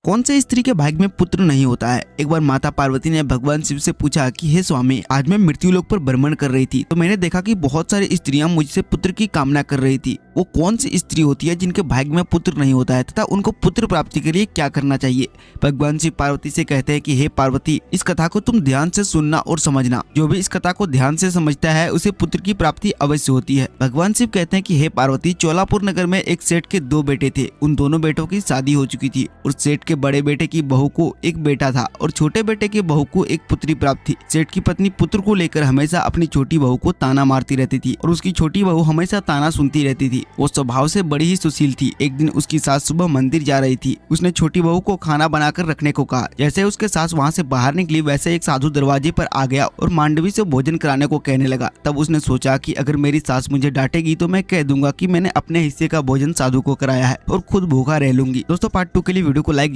कौन से स्त्री के भाग्य में पुत्र नहीं होता है। एक बार माता पार्वती ने भगवान शिव से पूछा कि हे स्वामी, आज मैं मृत्यु लोक पर भ्रमण कर रही थी तो मैंने देखा कि बहुत सारी स्त्रियां मुझसे पुत्र की कामना कर रही थी। वो कौन सी स्त्री होती है जिनके भाग्य में पुत्र नहीं होता है तथा उनको पुत्र प्राप्ति के लिए क्या करना चाहिए। भगवान शिव पार्वती से कहते हैं कि हे पार्वती, इस कथा को तुम ध्यान से सुनना और समझना। जो भी इस कथा को ध्यान से समझता है उसे पुत्र की प्राप्ति अवश्य होती है। भगवान शिव कहते हैं कि हे पार्वती, चोलापुर नगर में एक सेठ के 2 बेटे थे। उन दोनों बेटों की शादी हो चुकी थी और सेठ के बड़े बेटे की बहू को एक बेटा था और छोटे बेटे की बहू को एक पुत्री प्राप्त थी। सेठ की पत्नी पुत्र को लेकर हमेशा अपनी छोटी बहू को ताना मारती रहती थी और उसकी छोटी बहू हमेशा ताना सुनती रहती थी। वो स्वभाव से बड़ी ही सुशील थी। एक दिन उसकी सास सुबह मंदिर जा रही थी। उसने छोटी बहू को खाना बनाकर रखने को कहा। जैसे उसके सास वहाँ से बाहर निकली वैसे एक साधु दरवाजे पर आ गया और मांडवी से भोजन कराने को कहने लगा। तब उसने सोचा कि अगर मेरी सास मुझे डांटेगी तो मैं कह दूंगा कि मैंने अपने हिस्से का भोजन साधु को कराया है और खुद भूखा रह लूंगी। दोस्तों, पार्ट 2 के लिए वीडियो को लाइक